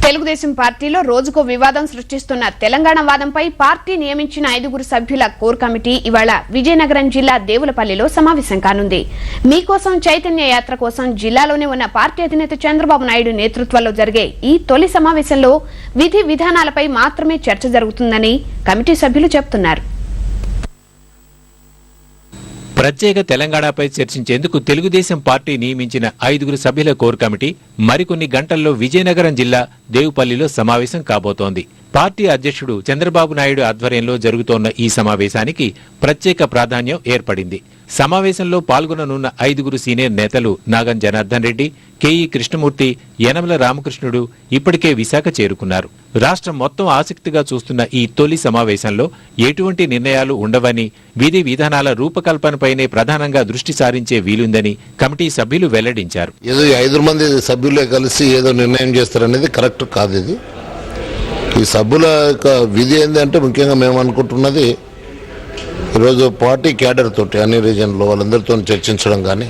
తెలుగుదేశం పార్టీలో రోజుకో వివాదం సృష్టిస్తున్న తెలంగాణ వాదంపై పార్టీ నియమించిన 5 సభ్యుల కోర్ కమిటీ ఇవాళ విజయనగరం జిల్లా దేవులపల్లిలో సమావేశం కానుంది. మీకోసం చైతన్య యాత్ర కోసం జిల్లాలోనే ఉన్న పార్టీ అధినేత చంద్రబాబు నాయుడు నేతృత్వంలో జరిగే ఈ తొలి సమావేశంలో విధి విధానాలపై మాత్రమే చర్చ జరుగుతుందని కమిటీ సభ్యులు చెబుతున్నారు. ప్రత్యేక తెలంగాణపై చర్చించేందుకు తెలుగుదేశం పార్టీ నియమించిన 5 సభ్యుల కోర్ కమిటీ మరికొన్ని గంటల్లో విజయనగరం జిల్లా దేవుపల్లిలో సమావేశం కాబోతోంది. పార్టీ అధ్యక్షుడు చంద్రబాబు నాయుడు ఆధ్వర్యంలో జరుగుతోన్న ఈ సమావేశానికి ప్రత్యేక ప్రాధాన్యం ఏర్పడింది. సమావేశంలో పాల్గొననున్న 5 సీనియర్ నేతలు నాగం జనార్దన్ రెడ్డి, కెఈ కృష్ణమూర్తి, యనమల రామకృష్ణుడు ఇప్పటికే విశాఖ చేరుకున్నారు. రాష్ట్రం మొత్తం ఆసక్తిగా చూస్తున్న ఈ తొలి సమావేశంలో ఎటువంటి నిర్ణయాలు ఉండవని, విధి విధానాల రూపకల్పనపైనే ప్రధానంగా దృష్టి సారించే వీలుందని కమిటీ సభ్యులు వెల్లడించారు. ఏదో 5 మంది సభ్యులే కలిసి ఏదో నిర్ణయం చేస్తారనేది కరెక్ట్ కాదు. ఇది ఈ సభ్యుల యొక్క విధి ఏంటంటే ముఖ్యంగా మేము అనుకుంటున్నది ఈరోజు పార్టీ క్యాడర్ తోటి అన్ని రీజన్లో వాళ్ళందరితో చర్చించడం, కానీ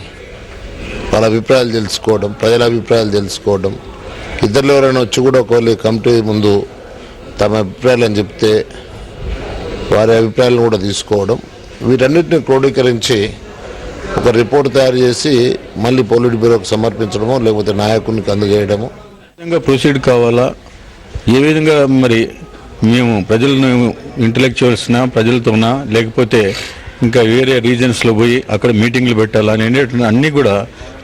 వాళ్ళ అభిప్రాయాలు తెలుసుకోవడం, ప్రజల అభిప్రాయాలు తెలుసుకోవడం, ఇద్దరు ఎవరైనా వచ్చి కూడా ఒకవేళ కమిటీ ముందు తమ అభిప్రాయాలను చెప్తే వారి అభిప్రాయాలను కూడా తీసుకోవడం, వీటన్నిటిని క్రోడీకరించి ఒక రిపోర్ట్ తయారు చేసి మళ్ళీ పొలిట్ బ్యూరోకి సమర్పించడమో లేకపోతే నాయకునికి అందజేయడమో ప్రొసీడ్ కావాలా, ఏ విధంగా మరి మేము ప్రజలను ఇంటలెక్చువల్స్నా ప్రజలతోనా లేకపోతే ఇంకా వేరే రీజన్స్లో పోయి అక్కడ మీటింగ్లు పెట్టాలా అనేటువంటి అన్నీ కూడా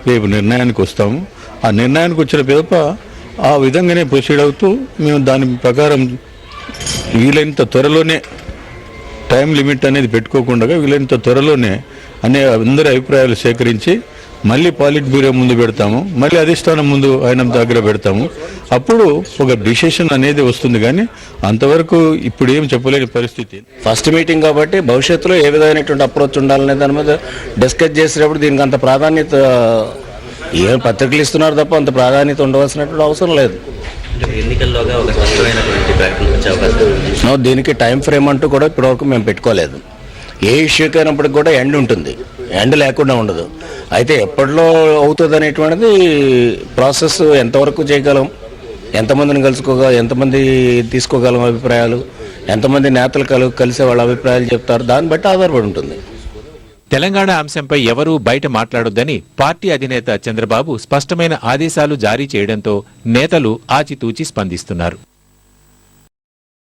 రేపు నిర్ణయానికి వస్తాము. ఆ నిర్ణయానికి వచ్చిన పిదప ఆ విధంగానే ప్రొసీడ్ అవుతూ మేము దాని ప్రకారం వీలైనంత త్వరలోనే టైం లిమిట్ అనేది పెట్టుకోకుండా వీలైనంత త్వరలోనే అందరి అభిప్రాయాలు సేకరించి మళ్ళీ పాలిట్ బ్యూరో ముందు పెడతాము, మళ్ళీ అధిష్టానం ముందు ఆయన దగ్గర పెడతాము. అప్పుడు ఒక డిసిషన్ అనేది వస్తుంది. కానీ అంతవరకు ఇప్పుడు ఏం చెప్పలేని పరిస్థితి. ఫస్ట్ మీటింగ్ కాబట్టి భవిష్యత్తులో ఏ విధమైనటువంటి అప్రోచ్ ఉండాలనే దాని మీద డిస్కస్ చేసేటప్పుడు దీనికి అంత ప్రాధాన్యత ఏం పత్రికలు ఇస్తున్నారు తప్ప అంత ప్రాధాన్యత ఉండవలసినటువంటి అవసరం లేదు. దీనికి టైం ఫ్రేమ్ అంటూ కూడా ఇప్పటివరకు మేము పెట్టుకోలేదు. ఏ ఇష్యూకి అయినప్పటికి కూడా ఎండ్ ఉంటుంది, ఎండ్ లేకుండా ఉండదు. అయితే ఎప్పటిలో అవుతుంది అనేటువంటిది ప్రాసెస్ ఎంతవరకు చేయగలం, ఎంతమందిని కలుసుకోగలం, ఎంతమంది తీసుకోగలం అభిప్రాయాలు, ఎంతమంది నేతలు కలిసే వాళ్ళ అభిప్రాయాలు చెప్తారు, దాన్ని బట్టి ఆధారపడి ఉంటుంది. తెలంగాణ అంశంపై ఎవరూ బయట మాట్లాడొద్దని పార్టీ అధినేత చంద్రబాబు స్పష్టమైన ఆదేశాలు జారీ చేయడంతో నేతలు ఆచితూచి స్పందిస్తున్నారు.